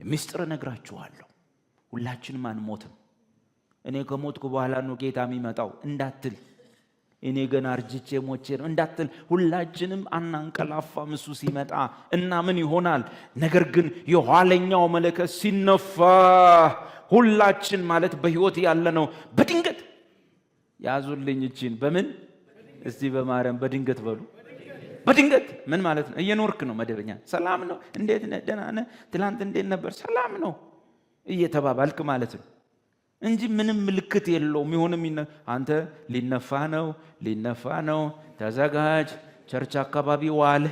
ምስጢር ነግራችኋለሁ። ሁላችንም አንሞትም። እኔ ከሞትኩ በኋላ ነው ጌታ የሚመጣው እንዳትል፣ እኔ ገና አርጅቼ ሞቼ ነው እንዳትል፣ ሁላችንም አናንቀላፋም እሱ ሲመጣ። እና ምን ይሆናል? ነገር ግን የኋለኛው መለከት ሲነፋ ሁላችን ማለት በህይወት ያለ ነው በድንገት ያዙልኝ እቺን በምን እስቲ በማርያም በድንገት በሉ። በድንገት ምን ማለት ነው? እየኖርክ ነው መደበኛ ሰላም ነው፣ እንዴት ነህ፣ ደህና ነህ፣ ትላንት እንዴት ነበር፣ ሰላም ነው እየተባባልክ ማለት ነው እንጂ ምንም ምልክት የለውም። ይሁንም አንተ ሊነፋ ነው ተዘጋጅ፣ ቸርች አካባቢ ዋል፣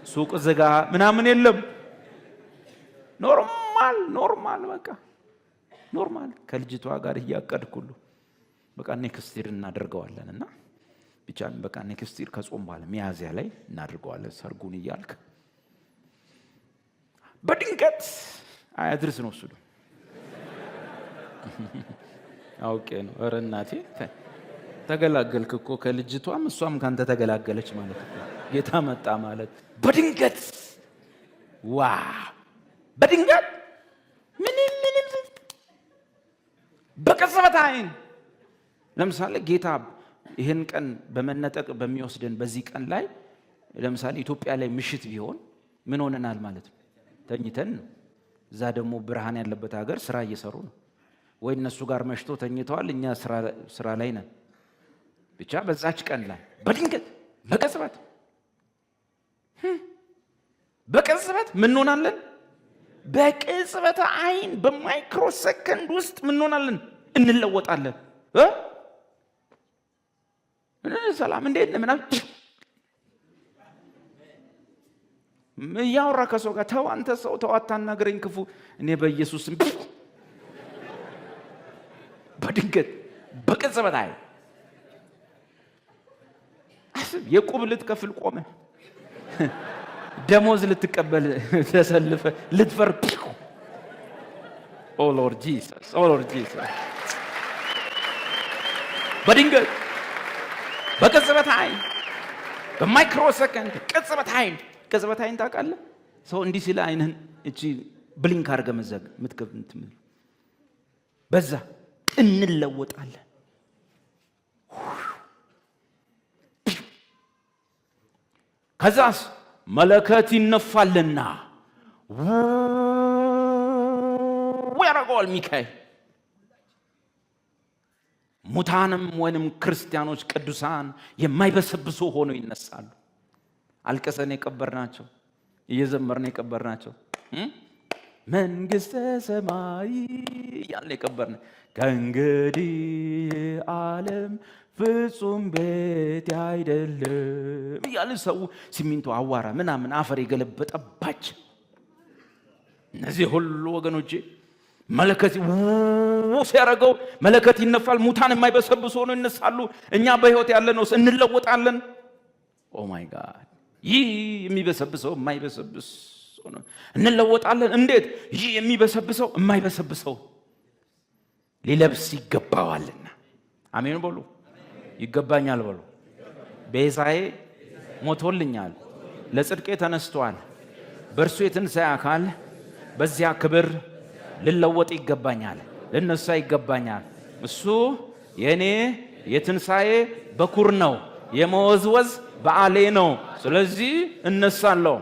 ሱቅ ዝጋ ምናምን የለም። ኖርማል በቃ ኖርማል። ከልጅቷ ጋር እያቀድኩሉ በቃ ኔክስት ይር እናደርገዋለንና ብቻን በቃ ኔክስት ይር ከጾም በኋላ ሚያዝያ ላይ እናደርገዋለን ሰርጉን እያልክ በድንገት አያድርስ ነው እሱ። አውቄ ነው። ኧረ እናቴ ተገላገልክ እኮ ከልጅቷም እሷም ካንተ ተገላገለች ማለት ነው። ጌታ መጣ ማለት በድንገት በድንገት ምን በቅጽበት አይን። ለምሳሌ ጌታ ይህን ቀን በመነጠቅ በሚወስደን በዚህ ቀን ላይ ለምሳሌ ኢትዮጵያ ላይ ምሽት ቢሆን ምን ሆነናል ማለት ነው? ተኝተን ነው። እዛ ደግሞ ብርሃን ያለበት ሀገር ስራ እየሰሩ ነው። ወይ እነሱ ጋር መሽቶ ተኝተዋል፣ እኛ ስራ ላይ ነን። ብቻ በዛች ቀን ላይ በድንገት በቅጽበት ምን ሆናለን? በቅጽበት አይን በማይክሮ ሰከንድ ውስጥ ምን ሆናለን? እንለወጣለን። ሰላም እንዴት ነህ ምናምን ያወራ ከሰው ጋር ተው አንተ ሰው ተው አታናግረኝ ክፉ እኔ በኢየሱስም በድንገት በቅጽበት አይን የቁብ ልትከፍል ቆመ፣ ደሞዝ ልትቀበል ተሰልፈ ልትፈር ኦ ሎርድ ጂሰስ በድንገት በቅጽበት አይን በማይክሮ ሰከንድ ቅጽበት አይን ታውቃለህ? ሰው እንዲህ ሲል አይንህን እቺ ብሊንክ አድርገህ መዘግ ምትከፍት በዛ እንለወጣለን። ከዛስ መለከት ይነፋልና ያረጋል ሚካኤል። ሙታንም ወይንም ክርስቲያኖች ቅዱሳን የማይበሰብሱ ሆነው ይነሳሉ። አልቀሰን የቀበርናቸው እየዘመርን የቀበርናቸው መንግስተ ሰማይ ያለ የቀበርን ከእንግዲህ ዓለም ፍጹም ቤት አይደለም እያለ ሰው ሲሚንቶ አዋራ ምናምን አፈር የገለበጠባቸው እነዚህ ሁሉ ወገኖቼ መለከት ሲያረገው መለከት ይነፋል። ሙታን የማይበሰብሱ ሆነው ይነሳሉ። እኛ በህይወት ያለነው እንለወጣለን። ኦ ማይ ጋድ! ይህ የሚበሰብሰው የማይበሰብስ ሆኖ እንለወጣለን። እንዴት? ይህ የሚበሰብሰው የማይበሰብሰው ሊለብስ ይገባዋልና። አሜን በሉ። ይገባኛል በሉ። ቤዛዬ ሞቶልኛል፣ ለጽድቄ ተነስቷል። በእርሱ የትንሣኤ አካል በዚያ ክብር ልለወጥ ይገባኛል፣ ልነሳ ይገባኛል። እሱ የኔ የትንሣኤ በኩር ነው፣ የመወዝወዝ በዓሌ ነው። ስለዚህ እነሳለሁ።